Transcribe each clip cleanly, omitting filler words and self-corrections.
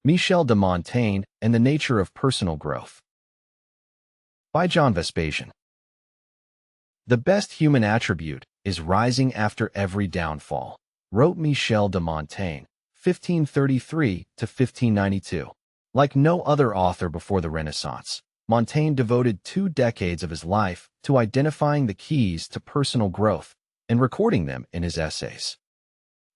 Michel de Montaigne and the Nature of Personal Growth. By John Vespasian. The best human attribute is rising after every downfall, wrote Michel de Montaigne, 1533 to 1592. Like no other author before the Renaissance, Montaigne devoted 2 decades of his life to identifying the keys to personal growth and recording them in his essays.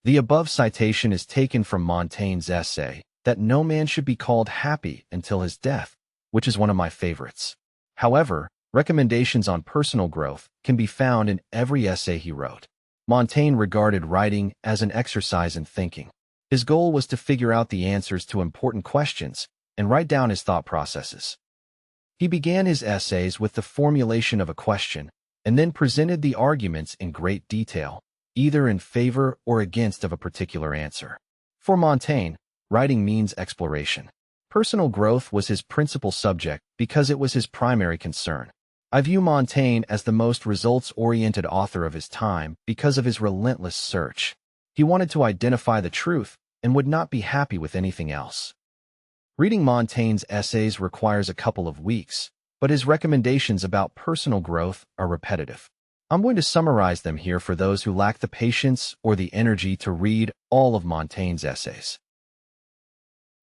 The above citation is taken from Montaigne's essay that no man should be called happy until his death, which is one of my favorites. However, recommendations on personal growth can be found in every essay he wrote. Montaigne regarded writing as an exercise in thinking. His goal was to figure out the answers to important questions and write down his thought processes. He began his essays with the formulation of a question and then presented the arguments in great detail, either in favor or against of a particular answer. For Montaigne, writing means exploration. Personal growth was his principal subject because it was his primary concern. I view Montaigne as the most results-oriented author of his time because of his relentless search. He wanted to identify the truth and would not be happy with anything else. Reading Montaigne's essays requires a couple of weeks, but his recommendations about personal growth are repetitive. I'm going to summarize them here for those who lack the patience or the energy to read all of Montaigne's essays.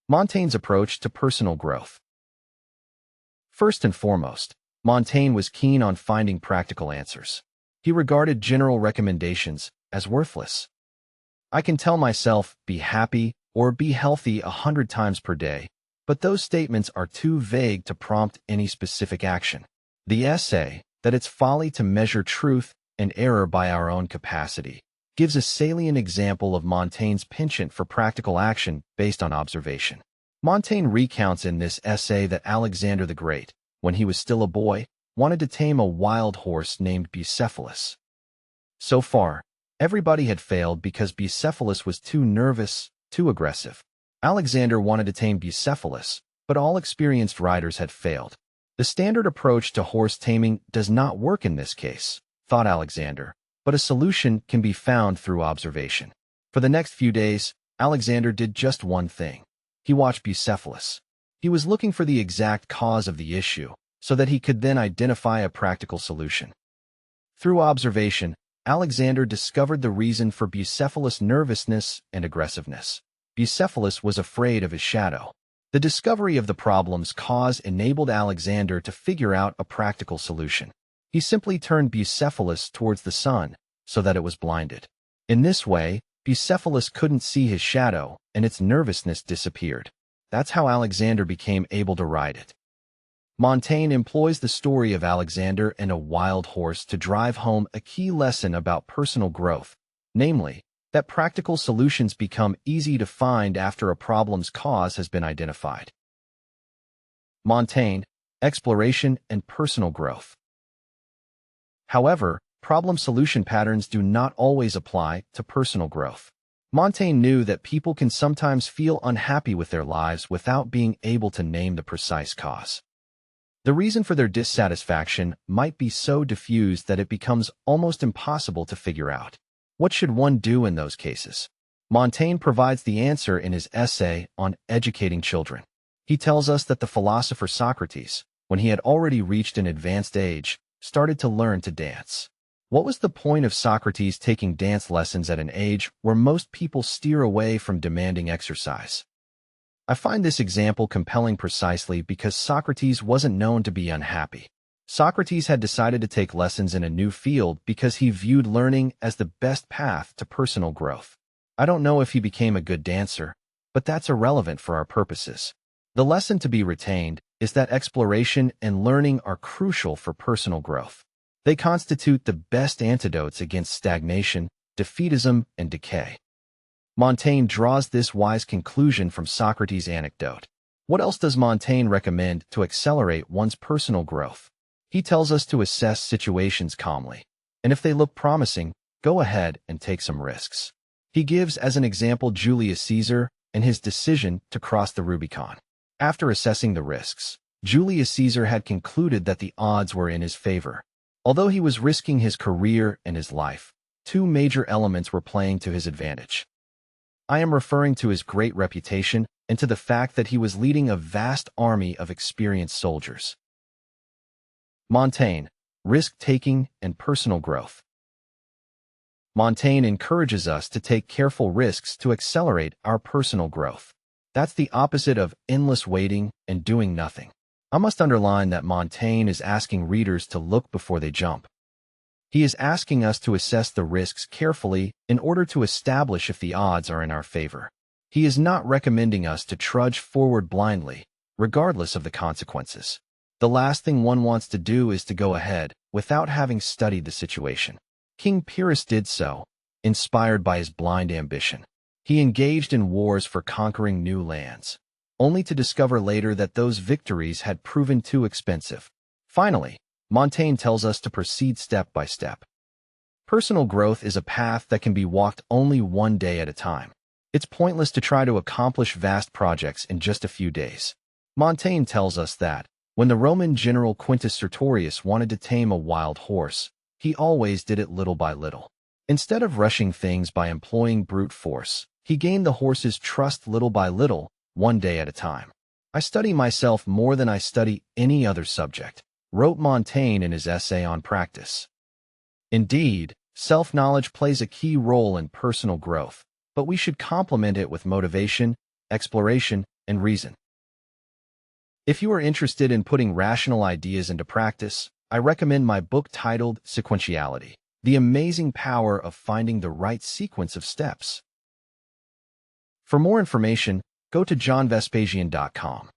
Montaigne's approach to personal growth. First and foremost, Montaigne was keen on finding practical answers. He regarded general recommendations as worthless. I can tell myself, be happy or be healthy 100 times per day, but those statements are too vague to prompt any specific action. The essay, that it's folly to measure truth and error by our own capacity, gives a salient example of Montaigne's penchant for practical action based on observation. Montaigne recounts in this essay that Alexander the Great, when he was still a boy, wanted to tame a wild horse named Bucephalus. So far, everybody had failed because Bucephalus was too nervous, too aggressive. Alexander wanted to tame Bucephalus, but all experienced riders had failed. The standard approach to horse taming does not work in this case, thought Alexander, but a solution can be found through observation. For the next few days, Alexander did just one thing. He watched Bucephalus. He was looking for the exact cause of the issue, so that he could then identify a practical solution. Through observation, Alexander discovered the reason for Bucephalus' nervousness and aggressiveness. Bucephalus was afraid of his shadow. The discovery of the problem's cause enabled Alexander to figure out a practical solution. He simply turned Bucephalus towards the sun so that it was blinded. In this way, Bucephalus couldn't see his shadow and its nervousness disappeared. That's how Alexander became able to ride it. Montaigne employs the story of Alexander and a wild horse to drive home a key lesson about personal growth, namely, that practical solutions become easy to find after a problem's cause has been identified. Montaigne, exploration and personal growth. However, problem solution patterns do not always apply to personal growth. Montaigne knew that people can sometimes feel unhappy with their lives without being able to name the precise cause. The reason for their dissatisfaction might be so diffuse that it becomes almost impossible to figure out. What should one do in those cases? Montaigne provides the answer in his essay on educating children. He tells us that the philosopher Socrates, when he had already reached an advanced age, started to learn to dance. What was the point of Socrates taking dance lessons at an age where most people steer away from demanding exercise? I find this example compelling precisely because Socrates wasn't known to be unhappy. Socrates had decided to take lessons in a new field because he viewed learning as the best path to personal growth. I don't know if he became a good dancer, but that's irrelevant for our purposes. The lesson to be retained is that exploration and learning are crucial for personal growth. They constitute the best antidotes against stagnation, defeatism, and decay. Montaigne draws this wise conclusion from Socrates' anecdote. What else does Montaigne recommend to accelerate one's personal growth? He tells us to assess situations calmly, and if they look promising, go ahead and take some risks. He gives as an example Julius Caesar and his decision to cross the Rubicon. After assessing the risks, Julius Caesar had concluded that the odds were in his favor. Although he was risking his career and his life, 2 major elements were playing to his advantage. I am referring to his great reputation and to the fact that he was leading a vast army of experienced soldiers. Montaigne, risk-taking and personal growth. Montaigne encourages us to take careful risks to accelerate our personal growth. That's the opposite of endless waiting and doing nothing. I must underline that Montaigne is asking readers to look before they jump. He is asking us to assess the risks carefully in order to establish if the odds are in our favor. He is not recommending us to trudge forward blindly, regardless of the consequences. The last thing one wants to do is to go ahead without having studied the situation. King Pyrrhus did so, inspired by his blind ambition. He engaged in wars for conquering new lands, only to discover later that those victories had proven too expensive. Finally, Montaigne tells us to proceed step by step. Personal growth is a path that can be walked only one day at a time. It's pointless to try to accomplish vast projects in just a few days. Montaigne tells us that, when the Roman general Quintus Sertorius wanted to tame a wild horse, he always did it little by little. Instead of rushing things by employing brute force, he gained the horse's trust little by little, one day at a time. I study myself more than I study any other subject, wrote Montaigne in his essay on practice. Indeed, self-knowledge plays a key role in personal growth, but we should complement it with motivation, exploration, and reason. If you are interested in putting rational ideas into practice, I recommend my book titled Sequentiality: The Amazing Power of Finding the Right Sequence of Steps. For more information, go to johnvespasian.com.